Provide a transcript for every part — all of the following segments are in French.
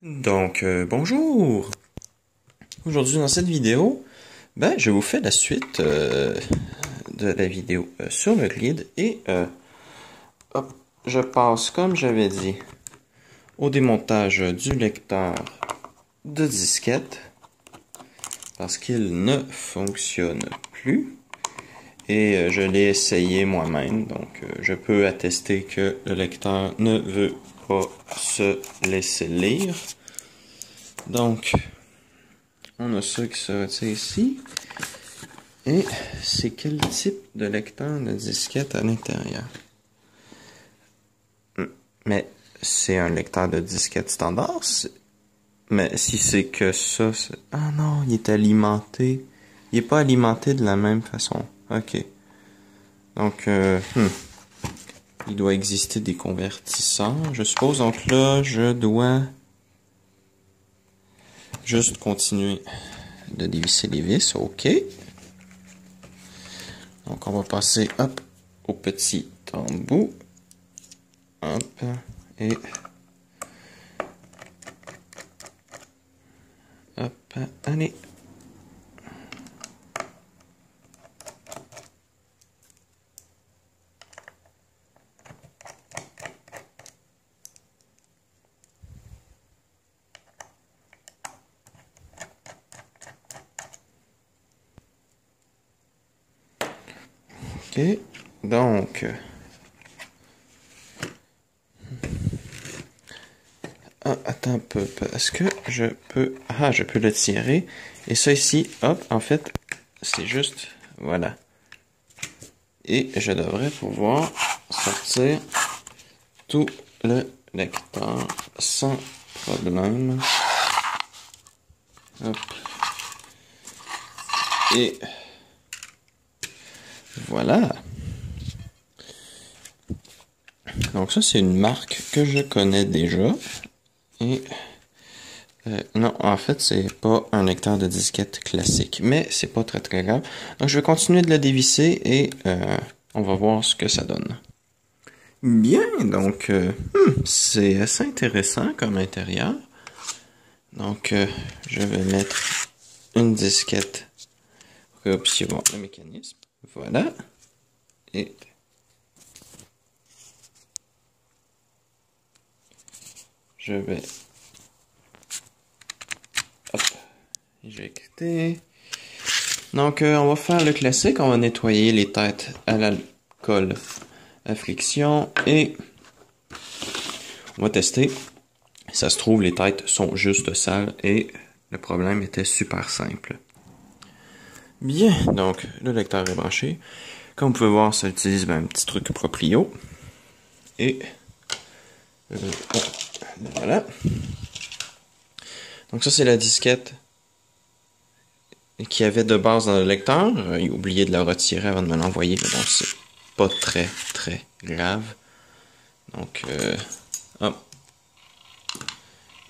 Bonjour! Aujourd'hui dans cette vidéo, je vous fais la suite de la vidéo sur le grid et hop, je passe comme j'avais dit au démontage du lecteur de disquette parce qu'il ne fonctionne plus et je l'ai essayé moi-même, donc je peux attester que le lecteur ne veut pas se laisser lire. Donc, on a ça qui se retire ici. Et c'est quel type de lecteur de disquette à l'intérieur? Mais c'est un lecteur de disquette standard. Mais si c'est que ça, ah non, il est alimenté. Il n'est pas alimenté de la même façon. Ok. Donc, il doit exister des convertisseurs, je suppose. Donc là, je dois juste continuer de dévisser les vis. Ok. Donc, on va passer, hop, au petit embout. Hop, et hop, allez. Ok, donc... Ah, attends un peu. Est-ce que je peux... Ah, je peux le tirer. Et ça ici, hop, en fait, c'est juste... Voilà. Et je devrais pouvoir sortir tout le lecteur sans problème. Hop. Et... Voilà. Donc ça, c'est une marque que je connais déjà. Et non, en fait, c'est pas un lecteur de disquette classique, mais c'est pas très très grave. Donc je vais continuer de le dévisser et on va voir ce que ça donne. Bien, donc c'est assez intéressant comme intérieur. Donc je vais mettre une disquette pour observer le mécanisme. Voilà. Et je vais éjecter. Donc, on va faire le classique. On va nettoyer les têtes à l'alcool à friction et on va tester. Ça se trouve, les têtes sont juste sales et le problème était super simple. Bien, donc le lecteur est branché. Comme vous pouvez voir, ça utilise un petit truc Proprio. Et voilà. Donc ça, c'est la disquette qu'il y avait de base dans le lecteur. Il a oublié de la retirer avant de me l'envoyer, mais donc c'est pas très très grave. Donc, hop.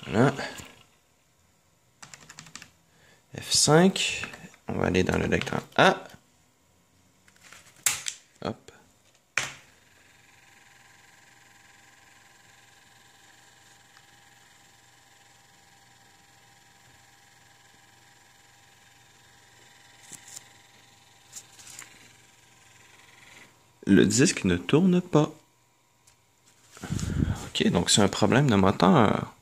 Voilà. F5. On va aller dans le lecteur A. Hop. Le disque ne tourne pas. Ok, donc c'est un problème de moteur.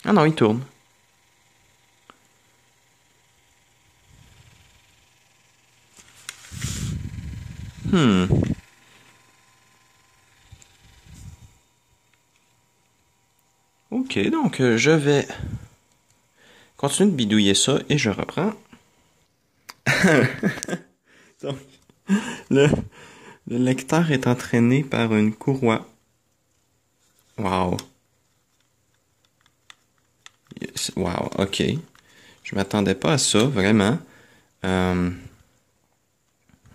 Ah non, il tourne. Ok, donc je vais continuer de bidouiller ça et je reprends. Donc, le, le lecteur est entraîné par une courroie. Wow. Wow, ok. Je m'attendais pas à ça, vraiment.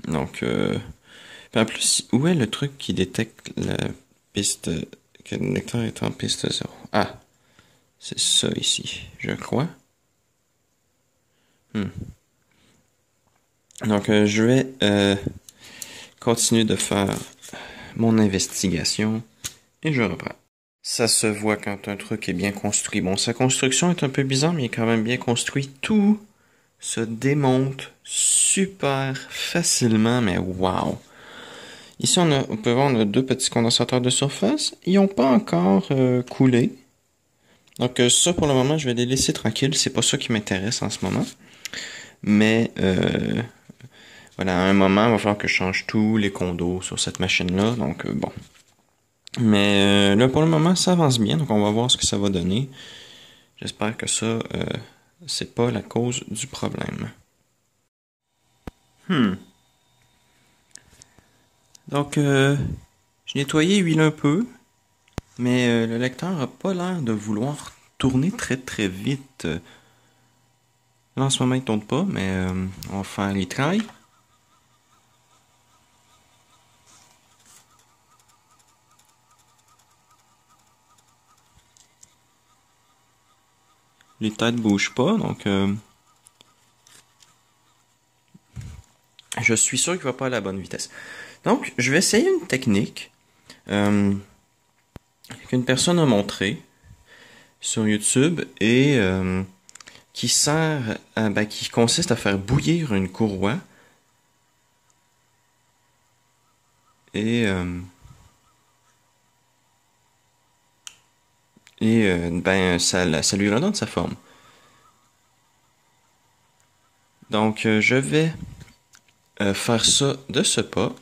Donc, en plus, où est le truc qui détecte la piste, que le lecteur est en piste 0? Ah, C'est ça ici, je crois. Donc, je vais continuer de faire mon investigation et je reprends. Ça se voit quand un truc est bien construit. Bon, sa construction est un peu bizarre, mais il est quand même bien construit. Tout se démonte super facilement, mais wow! Ici, on peut voir, on a deux petits condensateurs de surface. Ils n'ont pas encore coulé. Donc ça, pour le moment, je vais les laisser tranquilles. C'est pas ça qui m'intéresse en ce moment. Mais voilà, à un moment, il va falloir que je change tous les condos sur cette machine-là. Donc bon. Mais là, pour le moment, ça avance bien. Donc on va voir ce que ça va donner. J'espère que ça, c'est pas la cause du problème. Donc, j'ai nettoyé, huile un peu, mais le lecteur a pas l'air de vouloir tourner très très vite. Là, en ce moment, il tourne pas, mais on va faire les trails. Les têtes bougent pas, donc je suis sûr qu'il va pas à la bonne vitesse. Donc, je vais essayer une technique qu'une personne a montré sur YouTube et qui sert qui consiste à faire bouillir une courroie et ça lui redonne sa forme. Donc je vais faire ça de ce pas.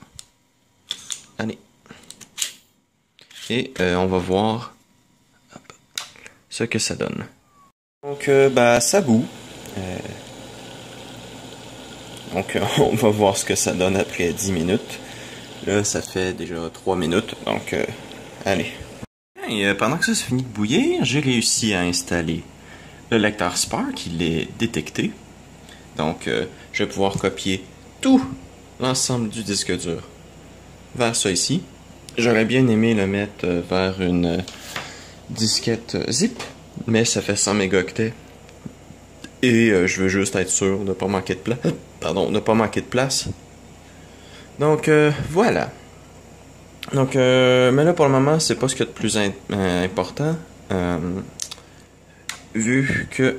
Allez. Et on va voir ce que ça donne. Donc ça bout. Donc on va voir ce que ça donne après 10 minutes. Là ça fait déjà 3 minutes. Donc allez. Et pendant que ça se finit de bouillir, j'ai réussi à installer le lecteur Spark. Il est détecté. Donc je vais pouvoir copier tout l'ensemble du disque dur vers ça ici. J'aurais bien aimé le mettre vers une disquette zip, mais ça fait 100 mégaoctets. Et je veux juste être sûr de ne pas manquer de place. Pardon, de pas manquer de place. Donc voilà. Donc, mais là pour le moment, c'est pas ce qu'il y a de plus important. Vu que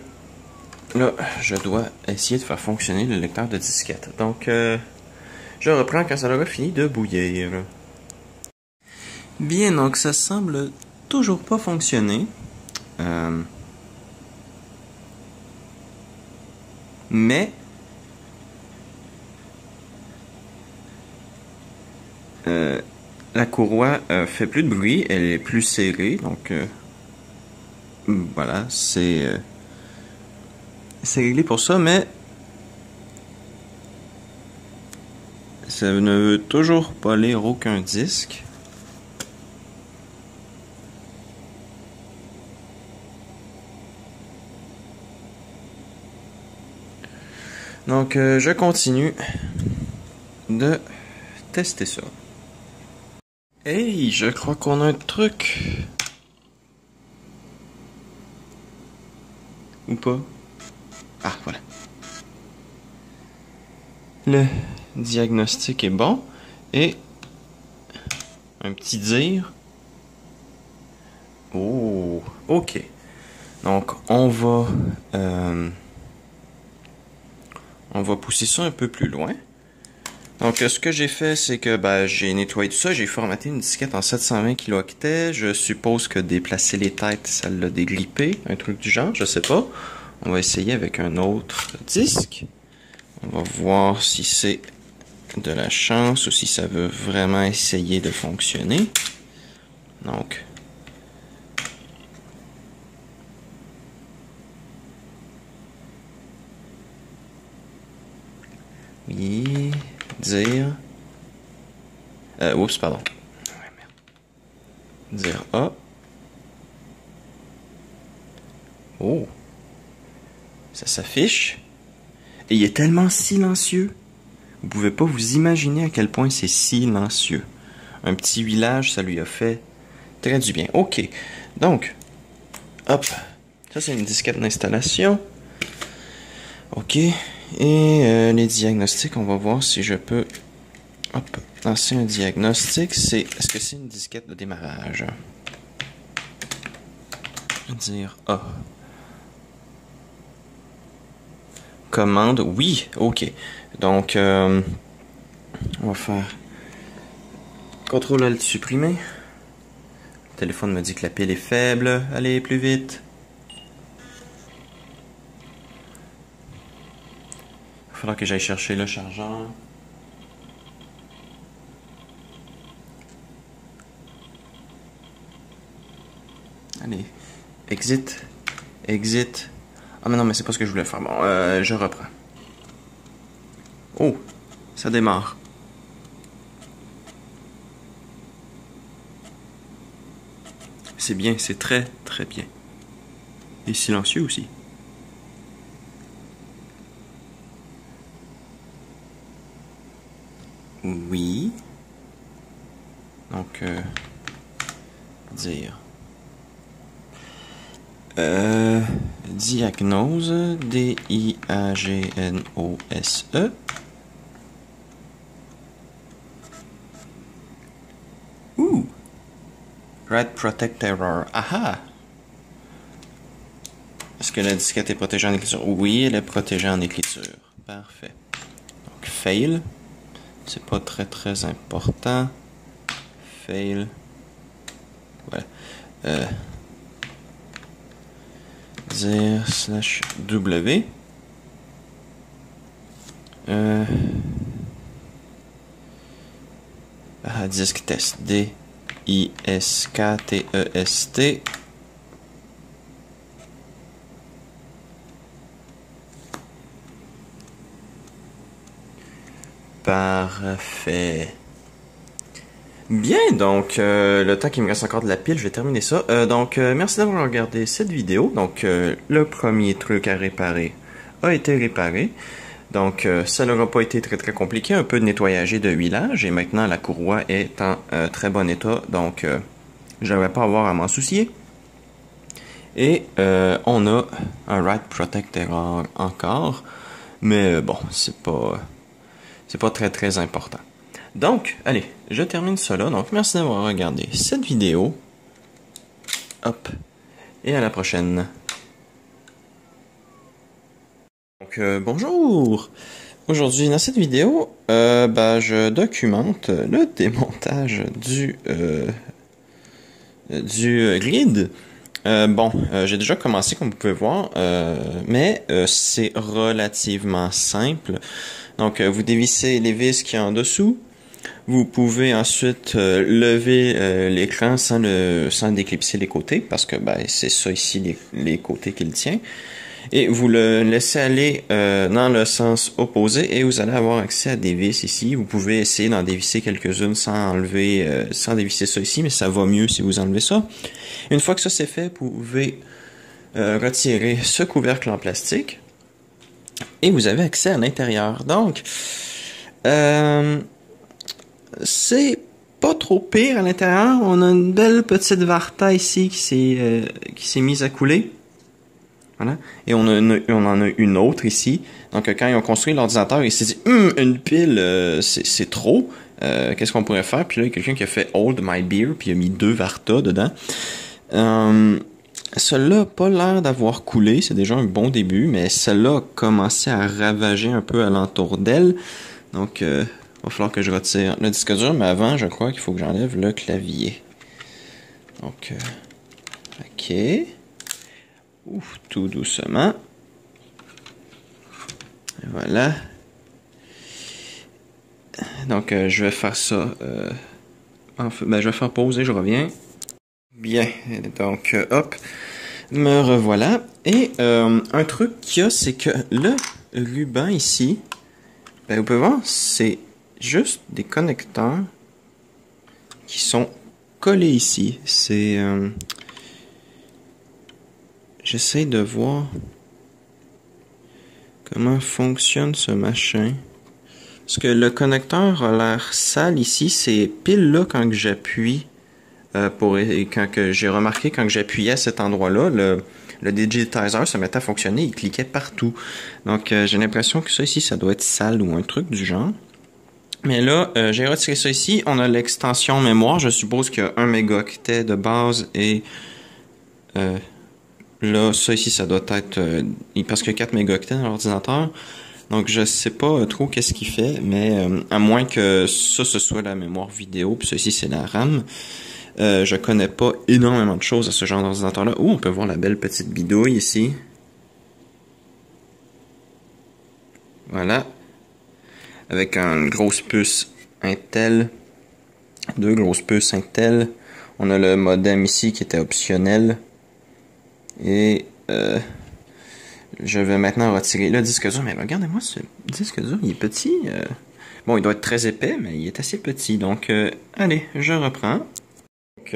là, je dois essayer de faire fonctionner le lecteur de disquette. Donc, je reprends quand ça aura fini de bouillir. Bien, donc ça semble toujours pas fonctionner. Mais la courroie fait plus de bruit, elle est plus serrée, donc voilà, c'est réglé pour ça, mais ça ne veut toujours pas lire aucun disque. Donc je continue de tester ça. Hey, je crois qu'on a un truc. Ou pas? Ah, voilà. Le diagnostic est bon. Et un petit dire. Oh, ok. Donc, on va pousser ça un peu plus loin. Donc, ce que j'ai fait, c'est que j'ai nettoyé tout ça. J'ai formaté une disquette en 720 kilooctets. Je suppose que déplacer les têtes, ça l'a dégrippé. Un truc du genre, je sais pas. On va essayer avec un autre disque. On va voir si c'est de la chance ou si ça veut vraiment essayer de fonctionner. Donc, oui, dire. Oups, pardon. Dire A. Oh. Ça s'affiche. Et il est tellement silencieux. Vous pouvez pas vous imaginer à quel point c'est silencieux. Un petit huilage, ça lui a fait très du bien. Ok. Donc, hop. Ça, c'est une disquette d'installation. OK. Et les diagnostics, on va voir si je peux lancer un diagnostic. Est-ce que c'est une disquette de démarrage? Je vais dire A. Commande, oui, OK. Donc, on va faire CTRL-ALT supprimer. Le téléphone me dit que la pile est faible. Allez, plus vite. Il va falloir que j'aille chercher le chargeur. Allez, exit, exit. Ah mais non, mais c'est pas ce que je voulais faire. Bon, je reprends. Oh, ça démarre. C'est bien, c'est très très bien. Et silencieux aussi. Oui. Donc, dire. Diagnose, D-I-A-G-N-O-S-E. Ouh! Write Protect Error. Aha! Est-ce que la disquette est protégée en écriture? Oui, elle est protégée en écriture. Parfait. Donc, fail. C'est pas très très important. Fail. Voilà. Dire /W. Disque test. D-I-S-K-T-E-S-T. Parfait. Bien, donc le temps qu'il me reste encore de la pile, je vais terminer ça. Merci d'avoir regardé cette vidéo. Donc, le premier truc à réparer a été réparé. Donc, ça n'aura pas été très très compliqué. Un peu de nettoyage et de huilage. Et maintenant, la courroie est en très bon état. Donc, je ne vais pas avoir à m'en soucier. Et on a un Write Protect Error encore. Mais bon, c'est pas très très important. Donc, allez, je termine cela. Donc, merci d'avoir regardé cette vidéo. Hop. Et à la prochaine. Donc, bonjour. Aujourd'hui, dans cette vidéo, je documente le démontage du grid. J'ai déjà commencé, comme vous pouvez voir, mais c'est relativement simple. Donc, vous dévissez les vis qui sont en dessous. Vous pouvez ensuite lever l'écran sans déclipser les côtés, parce que c'est ça ici, les côtés qui le tient. Et vous le laissez aller dans le sens opposé et vous allez avoir accès à des vis ici. Vous pouvez essayer d'en dévisser quelques-unes sans dévisser ça ici, mais ça va mieux si vous enlevez ça. Une fois que ça c'est fait, vous pouvez retirer ce couvercle en plastique et vous avez accès à l'intérieur. Donc, c'est pas trop pire à l'intérieur. On a une belle petite Varta ici qui s'est mise à couler. Voilà. Et on en a une autre ici. Donc, quand ils ont construit l'ordinateur, ils s'est dit, une pile, c'est trop. Qu'est-ce qu'on pourrait faire? Puis là, il y a quelqu'un qui a fait Hold My Beer, puis il a mis 2 Varta dedans. Celle-là n'a pas l'air d'avoir coulé. C'est déjà un bon début, mais celle-là a commencé à ravager un peu alentour d'elle. Donc, il va falloir que je retire le disque dur, mais avant, je crois qu'il faut que j'enlève le clavier. Donc, OK. Ouf, tout doucement. Et voilà. Donc, je vais faire ça. Je vais faire pause et je reviens. Bien. Donc, hop. Me revoilà. Et un truc qu'il y a, c'est que le ruban ici, vous pouvez voir, c'est juste des connecteurs qui sont collés ici. C'est... J'essaie de voir comment fonctionne ce machin. Parce que le connecteur a l'air sale ici. C'est pile là quand j'appuie. Quand j'ai remarqué quand j'appuyais à cet endroit-là, le digitizer se mettait à fonctionner, il cliquait partout. Donc j'ai l'impression que ça ici, ça doit être sale ou un truc du genre. Mais là, j'ai retiré ça ici. On a l'extension mémoire. Je suppose qu'il y a 1 mégaoctet de base et là, ça ici, ça doit être parce qu'il y a 4 mégaoctets dans l'ordinateur. Donc je sais pas trop qu'est-ce qu'il fait, mais à moins que ça ce soit la mémoire vidéo, puis ça ici c'est la RAM. Je connais pas énormément de choses à ce genre d'ordinateur-là. Oh, on peut voir la belle petite bidouille ici. Voilà. Avec une grosse puce Intel. 2 grosses puces Intel. On a le modem ici qui était optionnel. Et je vais maintenant retirer le disque dur. Mais regardez-moi ce disque dur, il est petit. Bon, il doit être très épais, mais il est assez petit. Donc, allez, je reprends. Donc,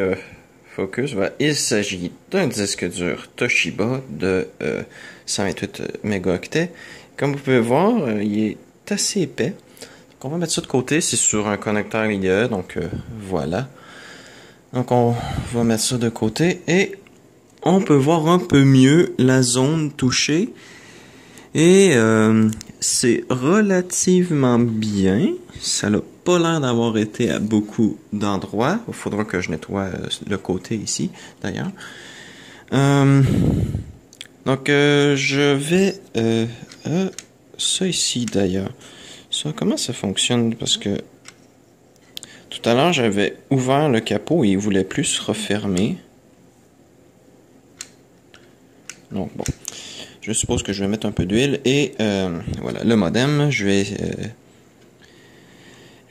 focus, voilà. Il s'agit d'un disque dur Toshiba de 128 mégaoctets. Comme vous pouvez voir, il est assez épais. Donc, on va mettre ça de côté. C'est sur un connecteur IDE, donc voilà. Donc, on va mettre ça de côté et on peut voir un peu mieux la zone touchée. Et c'est relativement bien. Ça n'a pas l'air d'avoir été à beaucoup d'endroits. Il faudra que je nettoie le côté ici, d'ailleurs. Donc, je vais... ça ici, d'ailleurs. Ça, comment ça fonctionne? Parce que tout à l'heure, j'avais ouvert le capot et il voulait plus se refermer. Donc, bon. Je suppose que je vais mettre un peu d'huile et voilà, le modem,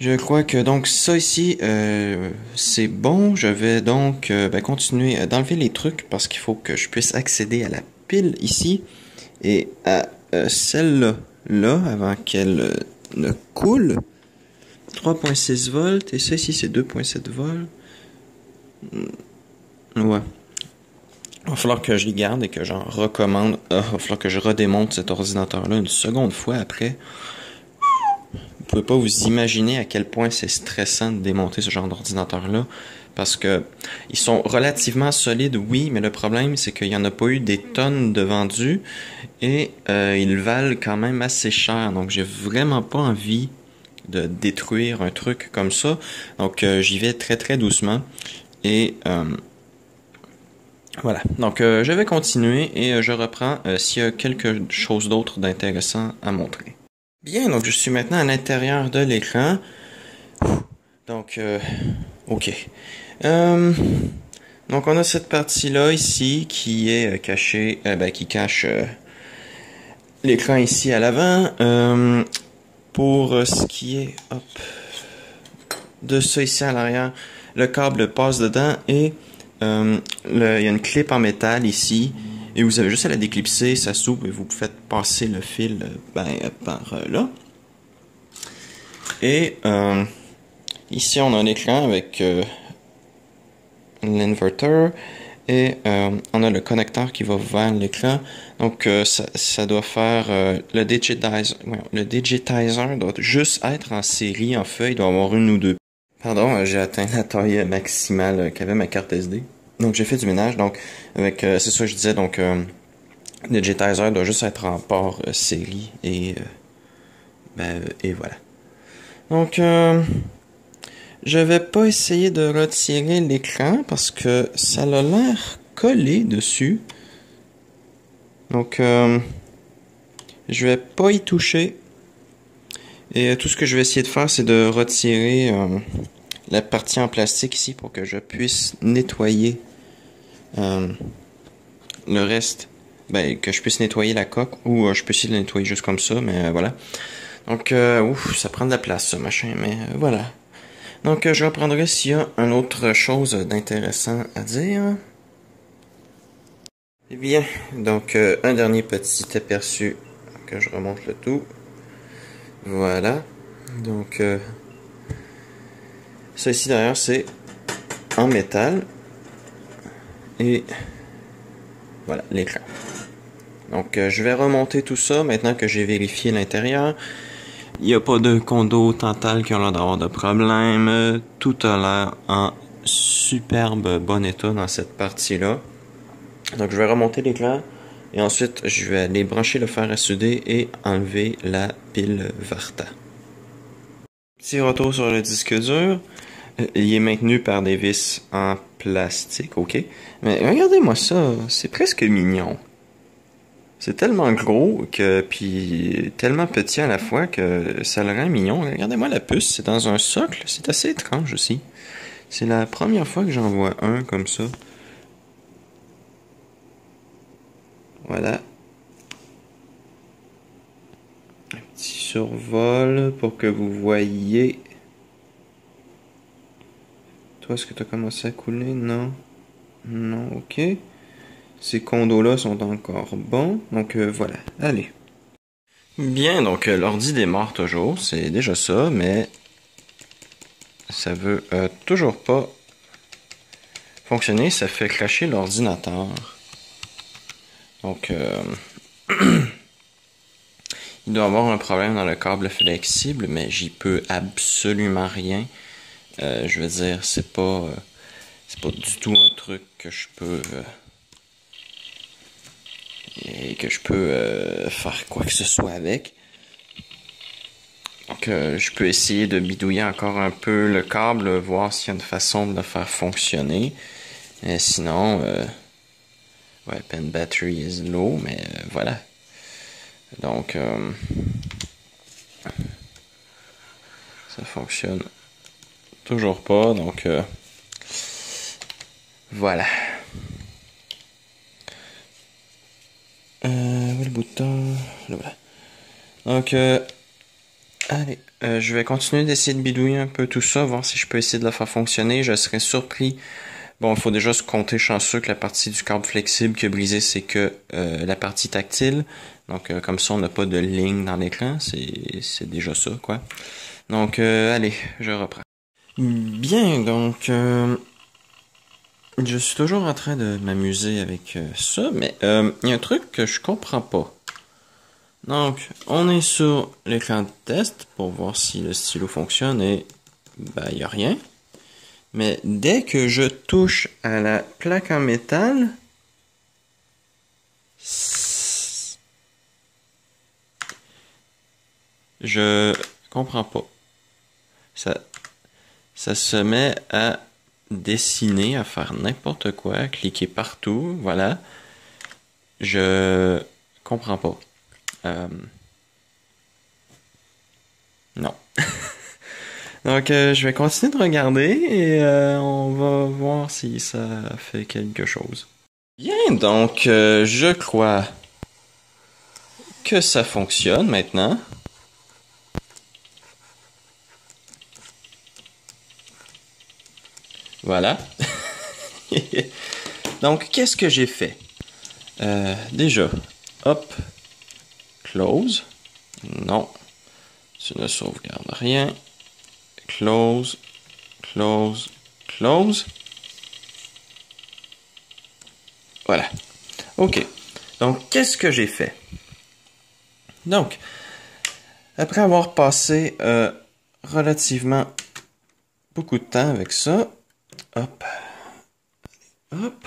je crois que donc ça ici, c'est bon. Je vais donc continuer d'enlever les trucs parce qu'il faut que je puisse accéder à la pile ici et à celle-là, avant qu'elle ne coule. 3.6 volts et ça ici c'est 2.7 volts. Ouais. Il va falloir que je les garde et que j'en recommande. Il va falloir que je redémonte cet ordinateur-là une seconde fois après. Vous pouvez pas vous imaginer à quel point c'est stressant de démonter ce genre d'ordinateur-là. Parce que ils sont relativement solides, oui, mais le problème, c'est qu'il n'y en a pas eu des tonnes de vendus. Et ils valent quand même assez cher. Donc j'ai vraiment pas envie de détruire un truc comme ça. Donc j'y vais très très doucement. Et... voilà, donc je vais continuer et je reprends s'il y a quelque chose d'autre d'intéressant à montrer. Bien, donc je suis maintenant à l'intérieur de l'écran. Donc, ok. Donc on a cette partie-là ici qui est cachée, qui cache l'écran ici à l'avant. Pour ce qui est de ça ici à l'arrière, le câble passe dedans et... il y a une clip en métal ici et vous avez juste à la déclipser, ça s'ouvre et vous faites passer le fil par là. Et ici on a un écran avec l'inverter et on a le connecteur qui va vers l'écran. Donc ça doit faire le digitizer doit juste être en série en fait, il doit avoir une ou deux. Pardon, j'ai atteint la taille maximale qu'avait ma carte SD. Donc j'ai fait du ménage, donc avec c'est ça que je disais, donc le digitizer doit juste être en port série et voilà. Donc je vais pas essayer de retirer l'écran parce que ça a l'air collé dessus. Donc je vais pas y toucher. Et tout ce que je vais essayer de faire, c'est de retirer la partie en plastique ici pour que je puisse nettoyer le reste. Que je puisse nettoyer la coque ou je peux essayer de la nettoyer juste comme ça, mais voilà. Donc, ça prend de la place, ce machin, mais voilà. Donc, je reprendrai s'il y a une autre chose d'intéressant à dire. Eh bien, donc, un dernier petit aperçu que je remonte le tout. Voilà. Donc, ça ici derrière, c'est en métal. Et voilà, l'écran. Donc, je vais remonter tout ça maintenant que j'ai vérifié l'intérieur. Il n'y a pas de condo Tantal qui ont l'air d'avoir de problème. Tout a l'air en superbe bon état dans cette partie-là. Donc je vais remonter l'écran et ensuite je vais aller brancher le fer à souder et enlever la pile Varta. Petit retour sur le disque dur. Il est maintenu par des vis en plastique, ok. Mais regardez-moi ça, c'est presque mignon. C'est tellement gros que puis tellement petit à la fois que ça le rend mignon. Regardez-moi la puce, c'est dans un socle, c'est assez étrange aussi. C'est la première fois que j'en vois un comme ça. Voilà. Un petit survol pour que vous voyez. Toi, est-ce que tu as commencé à couler? Non. Non, ok. Ces condos-là sont encore bons. Donc voilà, allez. Bien, donc l'ordi démarre toujours, c'est déjà ça, mais ça veut toujours pas fonctionner, ça fait crasher l'ordinateur. Donc il doit y avoir un problème dans le câble flexible, mais j'y peux absolument rien. Je veux dire, c'est pas du tout un truc que je peux faire quoi que ce soit avec. Donc je peux essayer de bidouiller encore un peu le câble, voir s'il y a une façon de le faire fonctionner. Sinon, ouais, pen battery is low, mais voilà. Donc ça fonctionne toujours pas, donc voilà. Où est le bouton? Là, voilà. Donc allez, je vais continuer d'essayer de bidouiller un peu tout ça, voir si je peux essayer de le faire fonctionner. Je serais surpris. Bon, il faut déjà se compter chanceux que la partie du câble flexible qui a brisé, c'est que la partie tactile. Donc, comme ça, on n'a pas de ligne dans l'écran. C'est déjà ça, quoi. Donc, allez, je reprends. Bien, donc, je suis toujours en train de m'amuser avec ça, mais il y a un truc que je comprends pas. Donc, on est sur l'écran de test pour voir si le stylo fonctionne et ben, il n'y a rien. Mais dès que je touche à la plaque en métal, je comprends pas. Ça se met à dessiner, à faire n'importe quoi, à cliquer partout, voilà. Je comprends pas. Non. Donc, je vais continuer de regarder et on va voir si ça fait quelque chose. Bien, donc, je crois que ça fonctionne maintenant. Voilà. Donc, qu'est-ce que j'ai fait? Déjà, hop, close. Non, tu ne sauvegardes rien. Close, close, close. Voilà. OK. Donc, qu'est-ce que j'ai fait? Donc, après avoir passé relativement beaucoup de temps avec ça, hop, hop.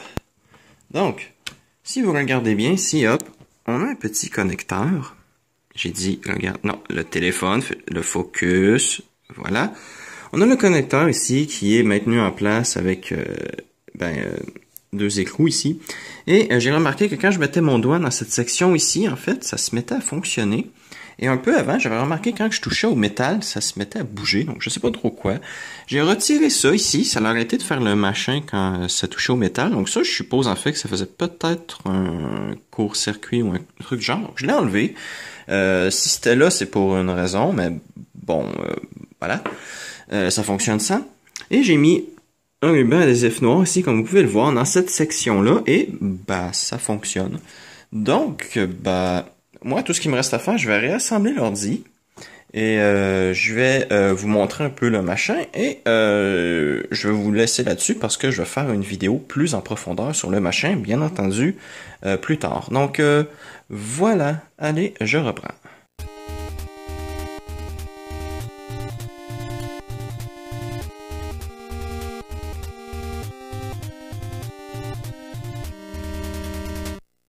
Donc, si vous regardez bien ici, hop, on a un petit connecteur. J'ai dit, regarde, non, le téléphone, le focus, voilà. On a le connecteur ici qui est maintenu en place avec deux écrous ici. Et j'ai remarqué que quand je mettais mon doigt dans cette section ici, en fait, ça se mettait à fonctionner. Et un peu avant, j'avais remarqué quand je touchais au métal, ça se mettait à bouger. Donc, je sais pas trop quoi. J'ai retiré ça ici. Ça a arrêté de faire le machin quand ça touchait au métal. Donc ça, je suppose en fait que ça faisait peut-être un court-circuit ou un truc genre. Donc, je l'ai enlevé. Si c'était là, c'est pour une raison. Mais bon, voilà. Ça fonctionne sans. Et j'ai mis un ruban adhésif noir ici, comme vous pouvez le voir, dans cette section-là. Et bah, ça fonctionne. Donc, bah... moi, tout ce qui me reste à faire, je vais réassembler l'ordi et je vais vous montrer un peu le machin et je vais vous laisser là-dessus parce que je vais faire une vidéo plus en profondeur sur le machin, bien entendu, plus tard. Donc, voilà. Allez, je reprends.